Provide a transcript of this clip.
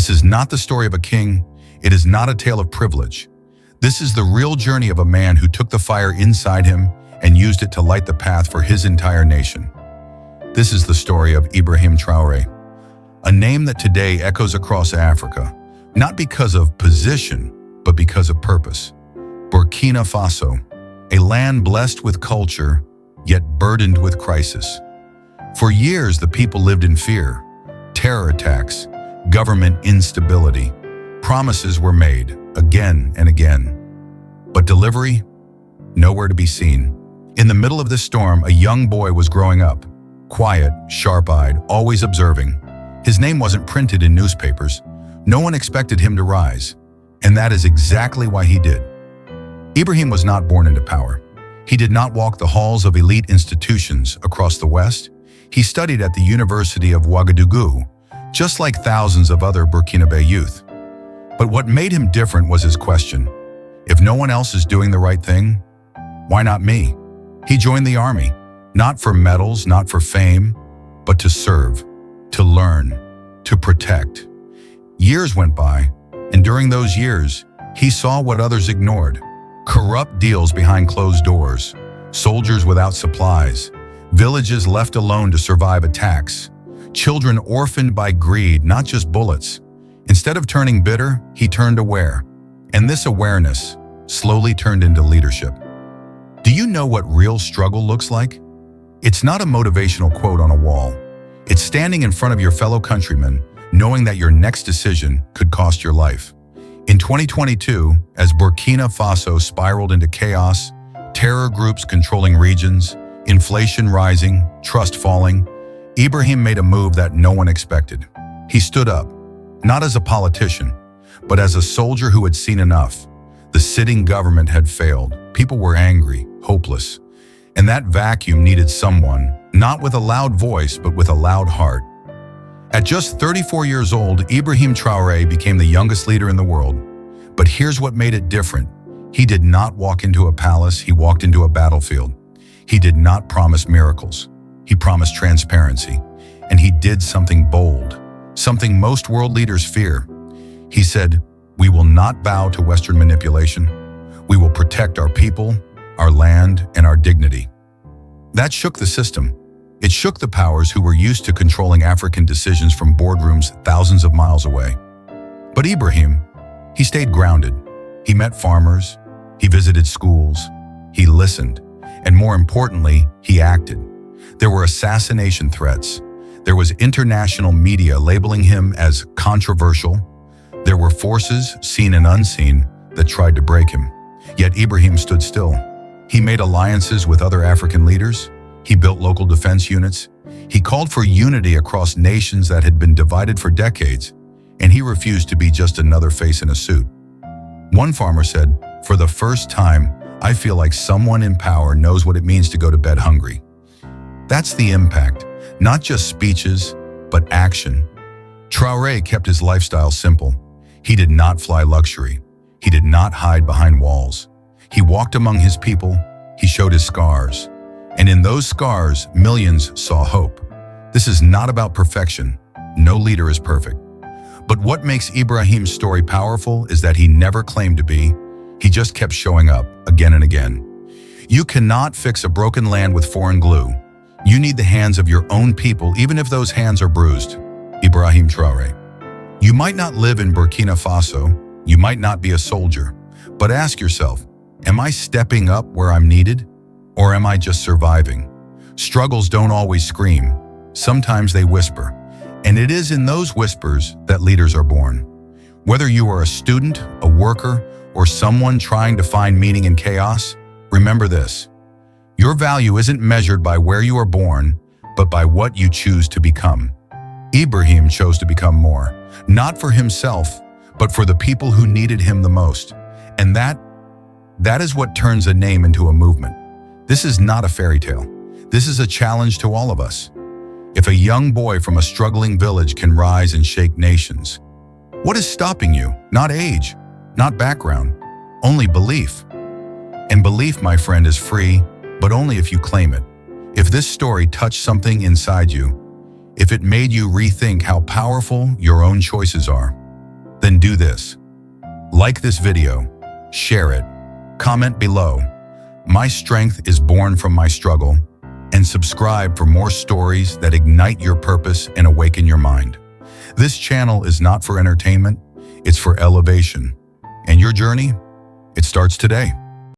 This is not the story of a king. It is not a tale of privilege. This is the real journey of a man who took the fire inside him and used it to light the path for his entire nation. This is the story of Ibrahim Traoré, a name that today echoes across Africa, not because of position, but because of purpose. Burkina Faso, a land blessed with culture, yet burdened with crisis. For years, the people lived in fear, terror attacks, government instability. Promises were made again and again, but delivery, nowhere to be seen. In the middle of this storm, a young boy was growing up, quiet, sharp-eyed, always observing. His name wasn't printed in newspapers. No one expected him to rise, and that is exactly why he did. Ibrahim was not born into power. He did not walk the halls of elite institutions across the West. He studied at the University of Ouagadougou, just like thousands of other Burkinabe youth. But what made him different was his question. If no one else is doing the right thing, why not me? He joined the army, not for medals, not for fame, but to serve, to learn, to protect. Years went by, and during those years, he saw what others ignored. Corrupt deals behind closed doors, soldiers without supplies, villages left alone to survive attacks, children orphaned by greed, not just bullets. Instead of turning bitter, he turned aware. And this awareness slowly turned into leadership. Do you know what real struggle looks like? It's not a motivational quote on a wall. It's standing in front of your fellow countrymen, knowing that your next decision could cost your life. In 2022, as Burkina Faso spiraled into chaos, terror groups controlling regions, inflation rising, trust falling, Ibrahim made a move that no one expected. He stood up, not as a politician, but as a soldier who had seen enough. The sitting government had failed. People were angry, hopeless. And that vacuum needed someone, not with a loud voice, but with a loud heart. At just 34 years old, Ibrahim Traoré became the youngest leader in the world. But here's what made it different. He did not walk into a palace, he walked into a battlefield. He did not promise miracles. He promised transparency. And he did something bold, something most world leaders fear. He said, "We will not bow to Western manipulation. We will protect our people, our land, and our dignity." That shook the system. It shook the powers who were used to controlling African decisions from boardrooms thousands of miles away. But Ibrahim, he stayed grounded. He met farmers, he visited schools, he listened, and more importantly, he acted. There were assassination threats. There was international media labeling him as controversial. There were forces, seen and unseen, that tried to break him. Yet Ibrahim stood still. He made alliances with other African leaders. He built local defense units. He called for unity across nations that had been divided for decades, and he refused to be just another face in a suit. One farmer said, "For the first time, I feel like someone in power knows what it means to go to bed hungry." That's the impact, not just speeches, but action. Traoré kept his lifestyle simple. He did not fly luxury. He did not hide behind walls. He walked among his people. He showed his scars. And in those scars, millions saw hope. This is not about perfection. No leader is perfect. But what makes Ibrahim's story powerful is that he never claimed to be. He just kept showing up again and again. You cannot fix a broken land with foreign glue. You need the hands of your own people, even if those hands are bruised. Ibrahim Traoré. You might not live in Burkina Faso. You might not be a soldier. But ask yourself, am I stepping up where I'm needed? Or am I just surviving? Struggles don't always scream. Sometimes they whisper. And it is in those whispers that leaders are born. Whether you are a student, a worker, or someone trying to find meaning in chaos, remember this. Your value isn't measured by where you are born, but by what you choose to become. Ibrahim chose to become more, not for himself, but for the people who needed him the most. And that is what turns a name into a movement. This is not a fairy tale. This is a challenge to all of us. If a young boy from a struggling village can rise and shake nations, what is stopping you? Not age, not background, only belief. And belief, my friend, is free, but only if you claim it. If this story touched something inside you, if it made you rethink how powerful your own choices are, Then do this. Like this video, share it, comment below. My strength is born from my struggle, and subscribe for more stories that ignite your purpose and awaken your mind. This channel is not for entertainment, it's for elevation. And your journey? It starts today.